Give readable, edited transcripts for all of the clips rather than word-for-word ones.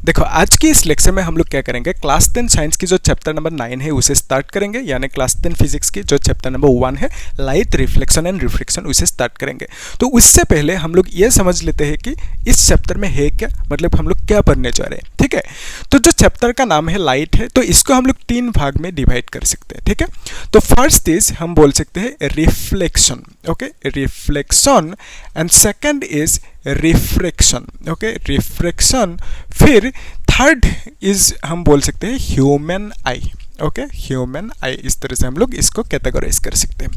देखो आज की इस लेक्चर में हम लोग क्या करेंगे, क्लास 10 साइंस की जो चैप्टर नंबर 9 है उसे स्टार्ट करेंगे, यानी क्लास 10 फिजिक्स की जो चैप्टर नंबर 1 है लाइट रिफ्लेक्शन एंड रिफ्रैक्शन उसे स्टार्ट करेंगे। तो उससे पहले हम लोग ये समझ लेते हैं कि इस चैप्टर में है क्या, मतलब हम लोग क्या पढ़ने जा रहे हैं। ठीक है, तो जो चैप्टर का नाम है लाइट है, तो इसको हम लोग 3 भाग में डिवाइड कर सकते हैं। ठीक है, तो फर्स्ट इज हम बोल सकते हैं reflection, okay, reflection, and second is refraction, okay, refraction. फिर थर्ड इज हम बोल सकते हैं ह्यूमन आई, ओके, ह्यूमन आई। इस तरह से हम लोग इसको कैटेगराइज कर सकते हैं।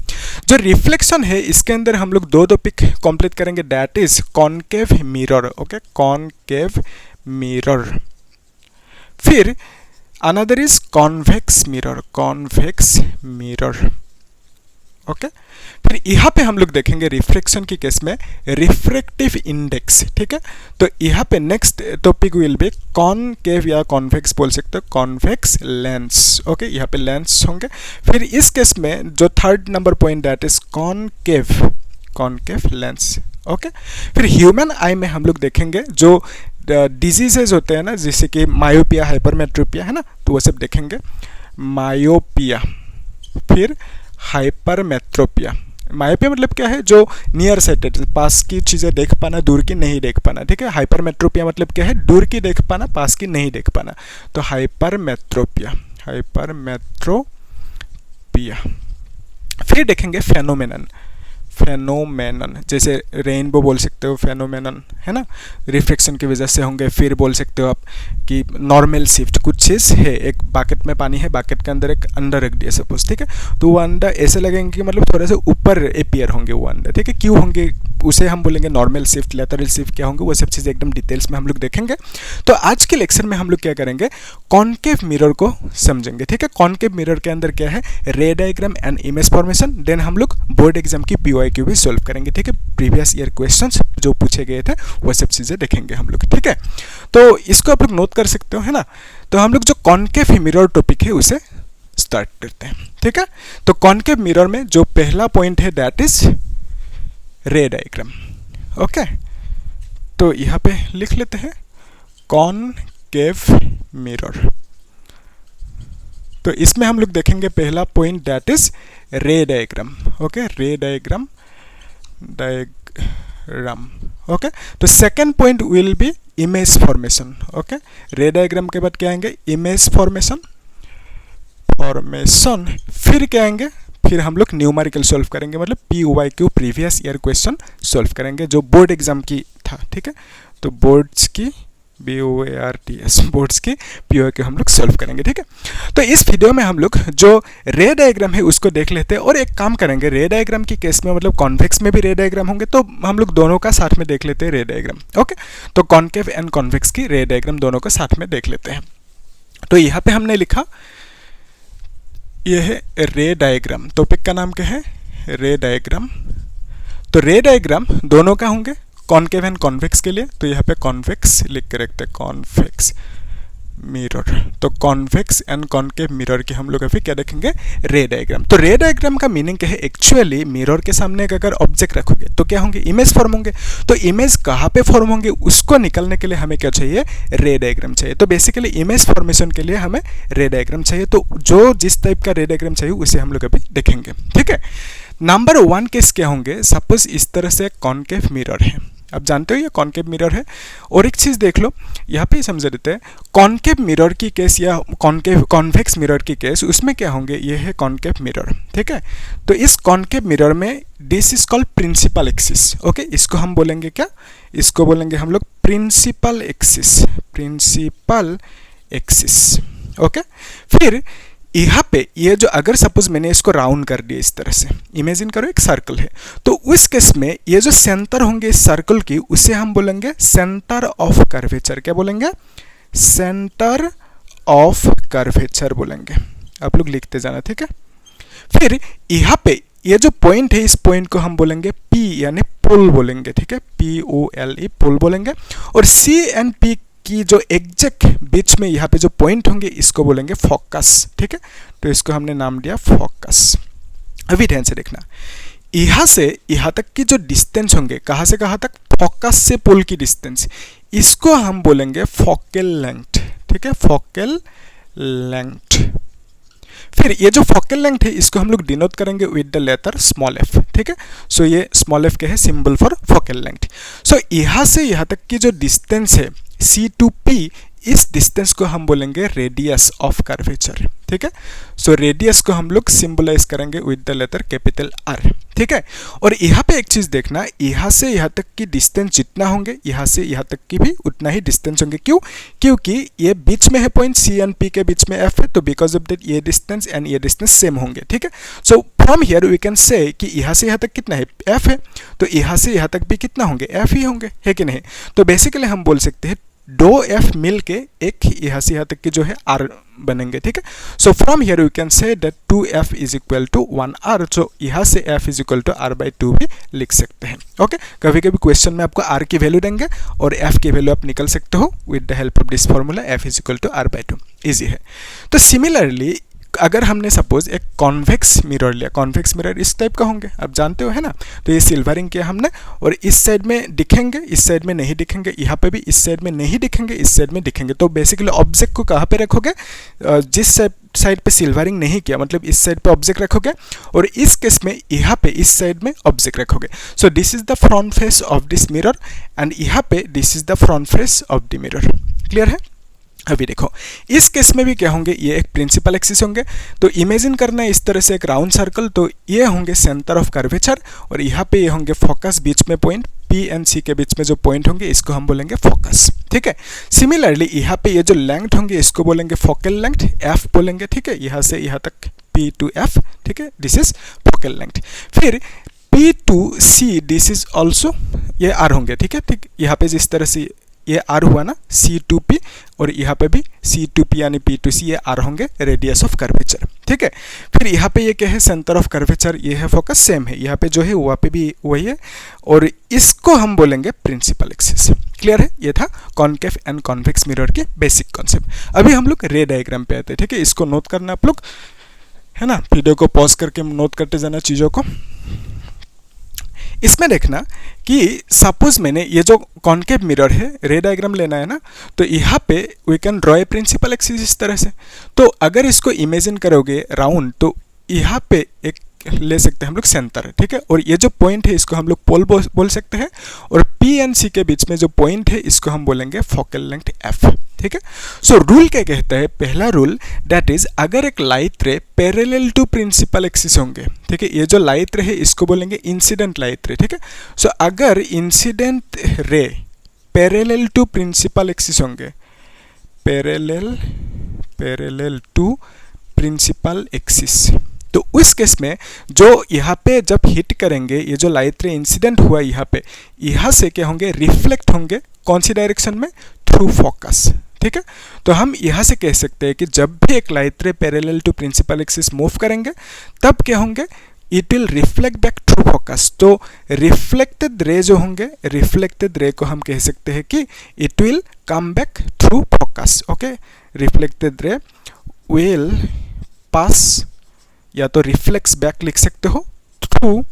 जो रिफ्लेक्शन है इसके अंदर हम लोग 2 टॉपिक कंप्लीट करेंगे, that is concave mirror, okay, concave mirror. फिर another is convex mirror, convex mirror, okay. फिर यहाँ पे हम लोग देखेंगे रिफ्रैक्शन की केस में रिफ्रैक्टिव इंडेक्स। ठीक है, तो यहाँ पे next topic will be concave या कॉन्वेक्स बोल सकते हो, कॉन्वेक्स लेंस, ओके, यहाँ पे लेंस होंगे। फिर इस केस में जो third number point that is concave, concave lens, okay. फिर ह्यूमन आई में हम लोग देखेंगे जो डिजीजेज होते हैं ना, जैसे कि मायोपिया, हाइपरमेट्रोपिया है ना, तो वो सब देखेंगे, मायोपिया। फिर हाइपरमेट्रोपिया, मायोपिया मतलब क्या है, जो नियर साइटेड, पास की चीज़ें देख पाना, दूर की नहीं देख पाना। ठीक है, हाइपरमेट्रोपिया मतलब क्या है, दूर की देख पाना, पास की नहीं देख पाना, तो हाइपरमेट्रोपिया, हाइपरमेट्रोपिया। फिर देखेंगे फेनोमेनन, फेनोमेनन, जैसे रेनबो बोल सकते हो, फेनोमेनन है ना, रिफ्लेक्शन की वजह से होंगे। फिर बोल सकते हो आप कि नॉर्मल शिफ्ट, कुछ चीज़ है, एक बाकेट में पानी है, बाकेट के अंदर एक अंडा रख दिया सपोज, ठीक है, तो वो अंडा ऐसे लगेंगे कि मतलब थोड़ा सा ऊपर अपियर होंगे वो अंडा। ठीक है, क्यों होंगे उसे हम बोलेंगे नॉर्मल शिफ्ट, लेटरल शिफ्ट क्या होंगे, वो सब चीज़ें एकदम डिटेल्स में हम लोग देखेंगे। तो आज के लेक्चर में हम लोग क्या करेंगे, कॉनकेव मिरर को समझेंगे। ठीक है, कॉनकेव मिरर के अंदर क्या है, ray diagram and image formation, then हम लोग बोर्ड एग्जाम की PYQ भी सॉल्व करेंगे। ठीक है, प्रीवियस ईयर क्वेश्चंस जो पूछे गए थे वो सब चीज़ें देखेंगे हम लोग। ठीक है, तो इसको आप लोग नोट कर सकते हो, है ना। तो हम लोग जो कॉनकेव मिरर टॉपिक है उसे स्टार्ट करते हैं। ठीक है, तो कॉनकेव मिरर में जो पहला पॉइंट है that is ray diagram, okay. तो यहाँ पे लिख लेते हैं कॉनकेव मिरर। तो इसमें हम लोग देखेंगे पहला point that is ray diagram, okay, ray diagram, diagram, okay. तो second point will be image formation, okay. Ray diagram के बाद क्या आएंगे, इमेज फॉर्मेशन, फॉर्मेशन। फिर क्या आएंगे, फिर हम लोग न्यूमेरिकल सॉल्व करेंगे, मतलब PYQ previous year question solve करेंगे जो बोर्ड एग्जाम की था। ठीक है, तो बोर्ड्स की BOARDS, बोर्ड्स की PYQ हम लोग सॉल्व करेंगे। ठीक है, तो इस वीडियो में हम लोग जो रे डायग्राम है उसको देख लेते हैं, और एक काम करेंगे, रे डायग्राम की केस में मतलब कॉन्वेक्स में भी रे डायग्राम होंगे, तो हम लोग दोनों का साथ में देख लेते हैं रे डायग्राम, ओके। तो कॉनकेव एंड कॉन्वेक्स की रे डायग्राम दोनों को साथ में देख लेते हैं। तो यहाँ पे हमने लिखा, यह है रे डायग्राम, टॉपिक का नाम क्या है, रे डायग्राम। तो रे डायग्राम दोनों का होंगे, कॉनकेव एंड कॉन्वेक्स के लिए, तो यहाँ पे कॉन्वेक्स लिख के रखते हैं, कॉन्वेक्स मिरर। तो कॉन्वेक्स एंड कॉनकेव मिरर की हम लोग अभी क्या देखेंगे, रे डायग्राम। तो रे डायग्राम का मीनिंग क्या है, एक्चुअली मिरर के सामने अगर ऑब्जेक्ट रखोगे तो क्या होंगे, इमेज फॉर्म होंगे। तो इमेज कहाँ पे फॉर्म होंगे उसको निकालने के लिए हमें क्या चाहिए, रे डायग्राम चाहिए। तो बेसिकली इमेज फॉर्मेशन के लिए हमें रे डायग्राम चाहिए। तो जो जिस टाइप का रे डायग्राम चाहिए उसे हम लोग अभी देखेंगे। ठीक है, नंबर 1 केस क्या होंगे, सपोज इस तरह से कॉनकेव मिरर है, आप जानते हो ये कॉनकेव मिरर है। और एक चीज़ देख लो, यहाँ पे समझ लेते हैं, कॉनकेव मिरर की केस या कॉन्वेक्स मिरर की केस, उसमें क्या होंगे, ये है कॉनकेव मिरर। ठीक है, तो इस कॉनकेव मिरर में this is called principal axis, okay. इसको हम बोलेंगे क्या, इसको बोलेंगे हम लोग principal axis, principal axis, okay. फिर यहाँ पे ये जो, अगर सपोज मैंने इसको राउंड कर दिया इस तरह से, इमेजिन करो एक सर्कल है, तो उस केस में ये जो सेंटर होंगे इस सर्कल की, उसे हम बोलेंगे सेंटर ऑफ कर्वेचर। क्या बोलेंगे, सेंटर ऑफ कर्वेचर बोलेंगे। आप लोग लिखते जाना, ठीक है। फिर यहाँ पे ये जो पॉइंट है, इस पॉइंट को हम बोलेंगे P यानी पोल बोलेंगे। ठीक है, POLE पोल बोलेंगे। और C एंड P कि जो एग्जैक्ट बीच में यहाँ पे जो पॉइंट होंगे इसको बोलेंगे फोकस। ठीक है, तो इसको हमने नाम दिया फोकस। अभी ध्यान से देखना, यहाँ से यहाँ तक की जो डिस्टेंस होंगे, कहाँ से कहाँ तक, फोकस से पोल की डिस्टेंस, इसको हम बोलेंगे फोकल लेंथ, ठीक है, फोकल लेंथ। फिर ये जो फोकल लेंथ है इसको हम लोग डिनोट करेंगे with the letter small F, ठीक है। सो ये स्मॉल एफ क्या है, symbol for focal length. So यहाँ से यहाँ तक की जो डिस्टेंस है C to P, इस डिस्टेंस को हम बोलेंगे रेडियस ऑफ कर्वेचर, ठीक है। सो रेडियस को हम लोग सिंबलाइज करेंगे with the letter capital R, ठीक है। और यहाँ पे एक चीज देखना, यहाँ से यहाँ तक की डिस्टेंस जितना होंगे यहाँ से यहाँ तक की भी उतना ही डिस्टेंस होंगे। क्यों? क्योंकि ये बीच में है पॉइंट C एंड P के बीच में F है, तो बिकॉज ऑफ दैट ये डिस्टेंस एंड ये डिस्टेंस सेम होंगे, ठीक है। So from here we can say कि यहाँ से यहाँ तक कितना है, F है, तो यहाँ से यहाँ तक भी कितना होंगे, F ही होंगे, है कि नहीं। तो बेसिकली हम बोल सकते हैं दो F मिल के एक यहाँ से यहाँ तक के जो है R बनेंगे, ठीक है। So from here we can say that 2F is equal to 1R। So यहाँ से F is equal to R/2 भी लिख सकते हैं, ओके। कभी कभी क्वेश्चन में आपको R की वैल्यू देंगे और F की वैल्यू आप निकल सकते हो with the help of this formula, F is equal to R/2, easy है। तो सिमिलरली अगर हमने सपोज एक कॉन्वेक्स मिरर लिया, कॉन्वेक्स मिरर इस टाइप का होंगे, आप जानते हो, है ना। तो ये सिल्वरिंग किया हमने, और इस साइड में दिखेंगे, इस साइड में नहीं दिखेंगे, यहाँ पे भी इस साइड में नहीं दिखेंगे, इस साइड में दिखेंगे। तो बेसिकली ऑब्जेक्ट को कहाँ पे रखोगे, जिस साइड पे सिल्वरिंग नहीं किया, मतलब इस साइड पे ऑब्जेक्ट रखोगे, और इस केस में यहाँ पे इस साइड में ऑब्जेक्ट रखोगे। So this is the front face of this mirror and यहाँ पे this is the front face of the mirror. Clear है? अभी देखो इस केस में भी क्या होंगे, ये एक प्रिंसिपल एक्सिस होंगे। तो इमेजिन करना है इस तरह से एक राउंड सर्कल, तो ये होंगे सेंटर ऑफ कर्वेचर, और यहाँ पे ये होंगे फोकस, बीच में पॉइंट P एंड C के बीच में जो पॉइंट होंगे इसको हम बोलेंगे फोकस, ठीक है। सिमिलरली यहाँ पे ये जो लेंथ होंगे इसको बोलेंगे फोकल लेंथ, F बोलेंगे, ठीक है। यहाँ से यहाँ तक P to F, ठीक है, दिस इज फोकल लेंथ। फिर P to C this is also, ये R होंगे, ठीक है, ठीक। यहाँ पे जिस तरह से ये R हुआ ना, C to P, और यहाँ पे भी C to P यानी P to C, ये R होंगे रेडियस ऑफ कर्वेचर, ठीक है। फिर यहाँ पे ये क्या है, सेंटर ऑफ कर्वेचर, ये है फोकस, सेम है, यहाँ पे जो है वहाँ पे भी वही है, और इसको हम बोलेंगे प्रिंसिपल एक्सिस। क्लियर है? ये था कॉन्केव एंड कॉन्वेक्स मिरर के बेसिक कॉन्सेप्ट। अभी हम लोग रे डायग्राम पे आते हैं, ठीक है। इसको नोट करना आप लोग, है ना, वीडियो को पॉज करके नोट करते जाना चीज़ों को। इसमें देखना कि सपोज मैंने ये जो कॉन्केव मिरर है, रे डायग्राम लेना है ना, तो यहाँ पे we can draw a principal axis इस तरह से। तो अगर इसको इमेजिन करोगे राउंड, तो यहाँ पे एक ले सकते हैं हम लोग सेंटर, ठीक है। और ये जो पॉइंट है इसको हम लोग पोल बोल सकते हैं, और P एंड C के बीच में जो पॉइंट है इसको हम बोलेंगे फोकल लेंथ F, ठीक है। सो रूल क्या कहता है, पहला रूल दैट इज अगर एक light ray parallel to principal axis होंगे, ठीक है, ये जो लाइट रे है इसको बोलेंगे इंसिडेंट लाइट रे, ठीक है। सो अगर incident ray parallel to principal axis होंगे, पैरेलल टू प्रिंसिपल एक्सिस, तो उस केस में जो यहाँ पे जब हिट करेंगे, ये जो लाइट रे इंसिडेंट हुआ यहाँ पे, यहाँ से क्या होंगे, रिफ्लेक्ट होंगे, कौन सी डायरेक्शन में, थ्रू फोकस, ठीक है। तो हम यहाँ से कह सकते हैं कि जब भी एक light ray parallel to principal axis move करेंगे तब क्या होंगे, it will reflect back through focus. तो रिफ्लेक्टेड रे जो होंगे, रिफ्लेक्टेड रे को हम कह सकते हैं कि it will come back through focus, okay. Reflected ray will pass, या तो रिफ्लेक्स बैक लिख सकते हो, थ्रू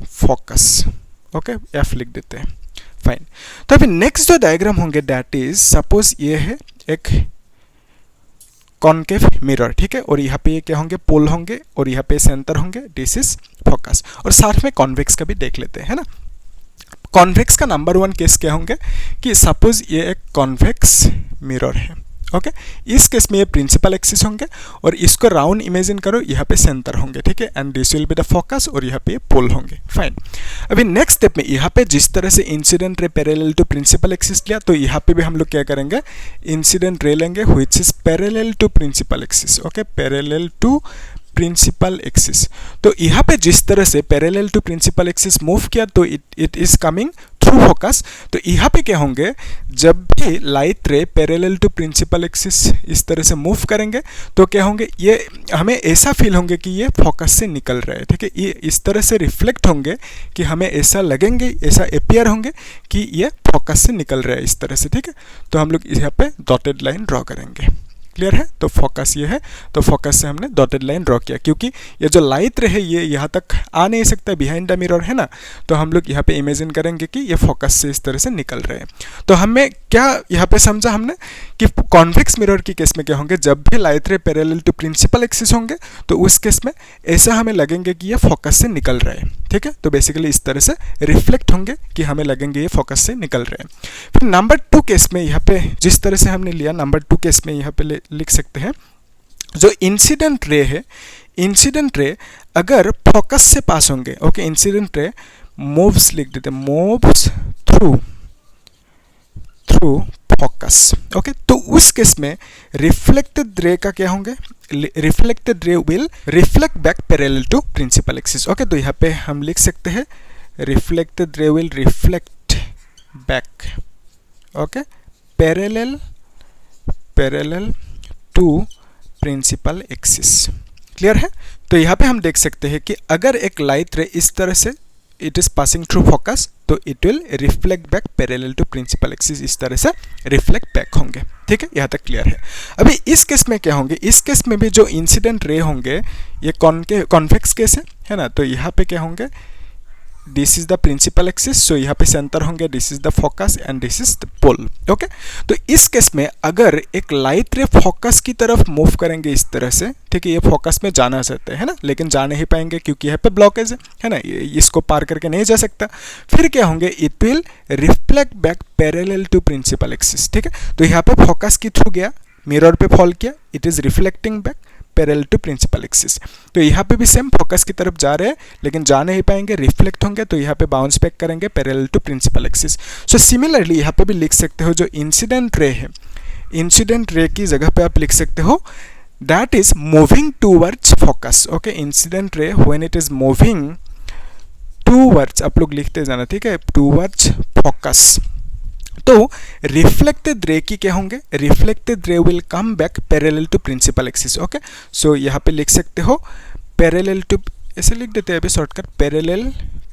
फोकस, ओके, F लिख देते हैं, फाइन। तो अभी नेक्स्ट जो डायग्राम होंगे दैट इज सपोज ये है एक कॉन्केव मिरर, ठीक है, और यहाँ पे ये क्या होंगे, पोल होंगे, और यहाँ पे सेंटर होंगे, दिस इज फोकस। और साथ में कॉन्वेक्स का भी देख लेते हैं, है ना। कॉन्वेक्स का नंबर 1 केस क्या होंगे कि सपोज ये एक कॉन्वेक्स मिरर है, ओके। इस केस में ये प्रिंसिपल एक्सिस होंगे, और इसको राउंड इमेजिन करो, यहाँ पे सेंटर होंगे, ठीक है, and this will be the focus, और यहाँ पे पोल होंगे, फाइन। अभी नेक्स्ट स्टेप में यहाँ पे जिस तरह से incident ray parallel to principal axis लिया, तो यहाँ पे भी हम लोग क्या करेंगे, इंसिडेंट रे लेंगे which is parallel to principal axis, okay, parallel to principal axis. तो यहाँ पे जिस तरह से parallel to principal axis move किया, तो it is coming through focus. तो यहाँ पे क्या होंगे, जब भी light ray parallel to principal axis इस तरह से मूव करेंगे तो क्या होंगे, ये हमें ऐसा फील होंगे कि ये फोकस से निकल रहे हैं, ठीक है। ये इस तरह से रिफ्लेक्ट होंगे कि हमें ऐसा लगेंगे, ऐसा अपीयर होंगे कि ये फोकस से निकल रहे हैं इस तरह से, ठीक है। तो हम लोग यहाँ पे डॉटेड लाइन ड्रॉ करेंगे, क्लियर है? तो फोकस ये है, तो फोकस से हमने डॉटेड लाइन ड्रॉ किया, क्योंकि ये जो लाइट रे है ये यहाँ तक आ नहीं सकता, बिहाइंड द मिरर है ना, तो हम लोग यहाँ पे इमेजिन करेंगे कि ये फोकस से इस तरह से निकल रहे हैं। तो हमें क्या यहाँ पे समझा हमने कि कॉन्वेक्स मिरर की केस में क्या होंगे, जब भी light ray parallel to principal axis होंगे तो उस केस में ऐसा हमें लगेंगे कि ये फोकस से निकल रहे हैं, ठीक है? तो बेसिकली इस तरह से रिफ्लेक्ट होंगे कि हमें लगेंगे ये फोकस से निकल रहे हैं। फिर नंबर 2 केस में यहाँ पे जिस तरह से हमने लिया, नंबर 2 केस में यहाँ पे लिख सकते हैं, जो इंसिडेंट रे है, इंसिडेंट रे अगर फोकस से पास होंगे, ओके, इंसिडेंट रे मूव्स लिख देते, मूव्स थ्रू फोकस, ओके, तो उस केस में रिफ्लेक्टेड रे का क्या होंगे, reflected ray will reflect back parallel to principal axis, okay, तो यहाँ पे हम लिख सकते हैं reflected ray will reflect back, okay, parallel to principal axis. Clear है? तो यहाँ पे हम देख सकते हैं कि अगर एक लाइट रे इस तरह से it is passing through focus, तो it will reflect back parallel to principal axis, इस तरह से रिफ्लेक्ट बैक होंगे, ठीक है? यहाँ तक क्लियर है। अभी इस केस में क्या होंगे, इस केस में भी जो इंसिडेंट रे होंगे ये कॉन्वेक्स केस है ना, तो यहाँ पे क्या होंगे, this is the principal axis, so यहाँ पे सेंटर होंगे, this is the focus and this is the pole, okay. तो इस केस में अगर एक लाइट रे फोकस की तरफ मूव करेंगे इस तरह से, ठीक है, ये फोकस में जाना चाहते हैं ना, लेकिन जा नहीं पाएंगे क्योंकि यहाँ पे ब्लॉकेज है ना, इसको पार करके नहीं जा सकता, फिर क्या होंगे, it will reflect back parallel to principal axis, ठीक है। तो यहाँ पे फोकस के थ्रू गया, मिरर पे फॉल किया, it is reflecting back parallel to principal axis. तो यहाँ पे भी सेम फोकस की तरफ जा रहे हैं लेकिन जा नहीं पाएंगे, रिफ्लेक्ट होंगे, तो यहाँ पे बाउंस बैक करेंगे parallel to principal axis. So similarly यहाँ पे भी लिख सकते हो, जो इंसिडेंट रे है, इंसिडेंट रे की जगह पे आप लिख सकते हो that is moving towards focus, okay. Incident ray when it is moving towards, आप लोग लिखते जाना, ठीक है, टूवर्ड्स फोकस, तो रिफ्लेक्टेड रे की क्या होंगे, reflected ray will come back parallel to principal axis, okay. So यहाँ पे लिख सकते हो पैरेलल टू, ऐसे लिख देते हैं अभी shortcut, parallel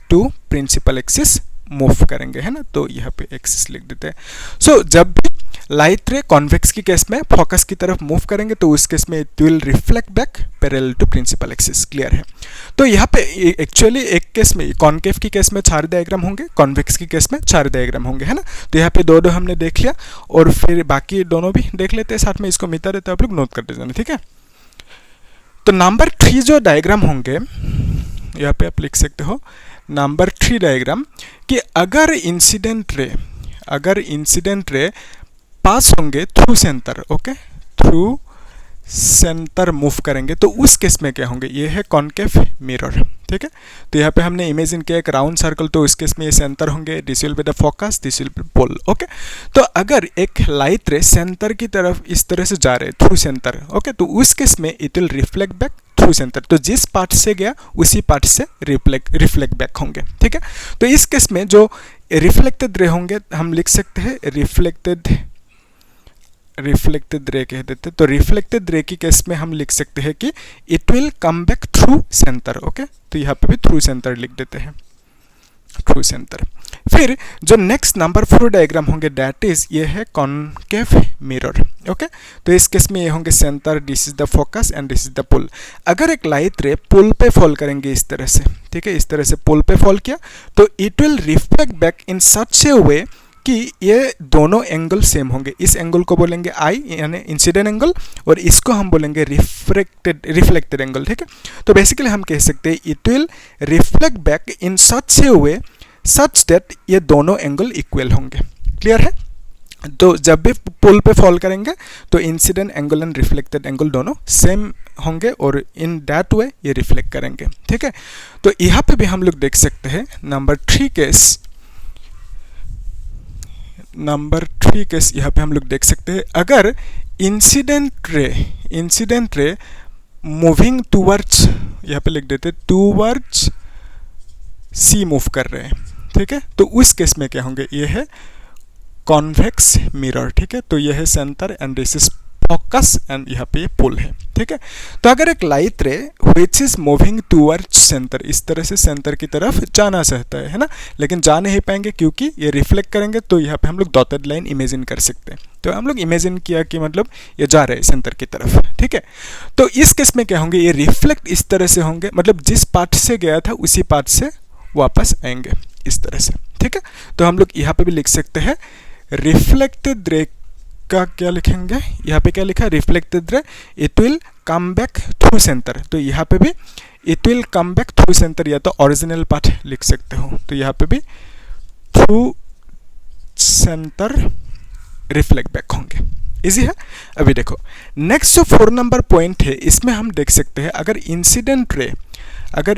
to principal axis move करेंगे, है ना, तो यहाँ पे एक्सिस लिख देते हैं। सो जब भी लाइट रे कॉन्वेक्स की केस में फोकस की तरफ मूव करेंगे तो उस केस में it will reflect back parallel to principal axis. Clear है? तो यहाँ पे एक्चुअली एक केस में, कॉन्केव की केस में 4 डायग्राम होंगे, कॉन्वेक्स की केस में 4 डायग्राम होंगे, है ना। तो यहाँ पे दो हमने देख लिया और फिर बाकी दोनों भी देख लेते हैं साथ में, इसको मिलता रहता है, आप लोग नोट करते जाना, ठीक है। तो नंबर 3 जो डायग्राम होंगे यहाँ पे आप लिख सकते हो नंबर 3 डायग्राम, कि अगर इंसिडेंट रे पास होंगे through centre, okay, through centre move करेंगे तो उस केस में क्या होंगे, ये है कॉन्केव मिरर, ठीक है। तो यहाँ पे हमने इमेजिन किया एक राउंड सर्कल, तो इस केस में ये सेंटर होंगे, this will be the focus, this will be pole, okay. तो अगर एक लाइट रे सेंटर की तरफ इस तरह से जा रहे थ्रू सेंटर, ओके, तो उस केस में it will reflect back through centre, तो जिस पार्ट से गया उसी पार्ट से रिफ्लेक्ट बैक होंगे, ठीक है। तो इस केस में जो रिफ्लेक्टेड रे होंगे हम लिख सकते हैं रिफ्लेक्टेड रे कह देते, तो रिफ्लेक्टेड रे की केस में हम लिख सकते हैं कि it will come back through centre, okay. तो यहाँ पे भी थ्रू सेंटर लिख देते हैं, थ्रू सेंटर। फिर जो नेक्स्ट नंबर 4 डायग्राम होंगे दैट इज, ये है कॉन्केव मिरर, ओके। तो इस केस में ये होंगे centre, this is the focus and this is the pole. अगर एक लाइट रे पुल पे फॉल करेंगे इस तरह से, ठीक है, इस तरह से पुल पे फॉल किया तो it will reflect back in such a way कि ये दोनों एंगल सेम होंगे। इस एंगल को बोलेंगे आई यानी इंसिडेंट एंगल, और इसको हम बोलेंगे रिफ्लेक्टेड एंगल, ठीक है। तो बेसिकली हम कह सकते हैं it will reflect back in such a way such that ये दोनों एंगल इक्वल होंगे। क्लियर है? तो जब भी पुल पे फॉल करेंगे तो incident angle and reflected angle दोनों सेम होंगे और इन दैट वे ये रिफ्लेक्ट करेंगे, ठीक है। तो यहाँ पे भी हम लोग देख सकते हैं नंबर 3 केस यहाँ पे हम लोग देख सकते हैं, अगर इंसिडेंट रे मूविंग टूवर्ड्स, यहाँ पे लिख देते टूवर्ड्स सी मूव कर रहे हैं, ठीक है, तो उस केस में क्या होंगे, ये है कॉन्वेक्स मिरर, ठीक है। तो ये है centre and this is focus and यहाँ पे पुल है, ठीक है। तो अगर एक लाइट रे which is moving towards centre, इस तरह से सेंटर की तरफ जाना चाहता है ना, लेकिन जा नहीं पाएंगे क्योंकि ये रिफ्लेक्ट करेंगे, तो यहाँ पे हम लोग डॉटेड लाइन इमेजिन कर सकते हैं। तो हम लोग इमेजिन किया कि मतलब ये जा रहे हैं सेंटर की तरफ, ठीक है। तो इस केस में क्या होंगे, ये रिफ्लेक्ट इस तरह से होंगे, मतलब जिस पार्ट से गया था उसी पार्ट से वापस आएंगे इस तरह से, ठीक है। तो हम लोग यहाँ पे भी लिख सकते हैं रिफ्लेक्टेड रे का क्या लिखेंगे, यहाँ पे क्या लिखा है, reflected ray it will come back through centre. तो यहाँ पे भी it will come back through centre, या तो ओरिजिनल पार्ट लिख सकते हो, तो यहाँ पे भी थ्रू सेंटर रिफ्लेक्ट बैक होंगे। इजी है। अभी देखो नेक्स्ट जो 4 नंबर पॉइंट है, इसमें हम देख सकते हैं अगर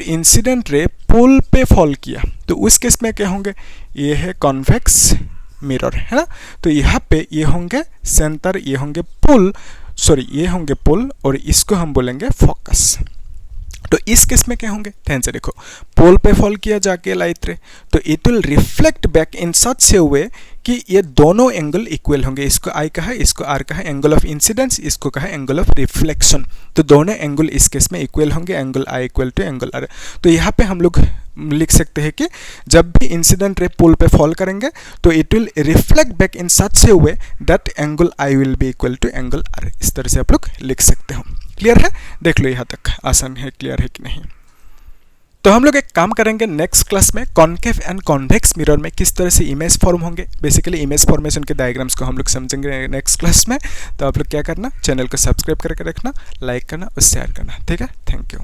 इंसिडेंट रे पोल पे फॉल किया तो उस केस में क्या होंगे, ये है कॉन्वेक्स मिरर, है ना। तो यहाँ पे ये होंगे सेंटर, ये होंगे पुल, सॉरी ये होंगे पुल, और इसको हम बोलेंगे फोकस। तो इस केस में क्या होंगे, ध्यान से देखो, पोल पे फॉल किया जाके लाइट रे, तो it will reflect back in such a way कि ये दोनों एंगल इक्वल होंगे। इसको आई कहा है, इसको आर कहा है, एंगल ऑफ इंसिडेंस, इसको कहा है एंगल ऑफ रिफ्लेक्शन। तो दोनों एंगल इस केस में इक्वल होंगे, angle I equal to angle R. तो यहाँ पे हम लोग लिख सकते हैं कि जब भी इंसिडेंट रे पोल पे फॉल करेंगे तो it will reflect back in such a way that angle I will be equal to angle R. इस तरह से आप लोग लिख सकते हो। क्लियर है, देख लो यहाँ तक आसान है, क्लियर है कि नहीं। तो हम लोग एक काम करेंगे नेक्स्ट क्लास में, कॉन्केव एंड कॉन्वेक्स मिरर में किस तरह से इमेज फॉर्म होंगे, बेसिकली इमेज फॉर्मेशन के डायग्राम्स को हम लोग समझेंगे नेक्स्ट क्लास में। तो आप लोग क्या करना, चैनल को सब्सक्राइब करके रखना, लाइक करना और शेयर करना, ठीक है। Thank you.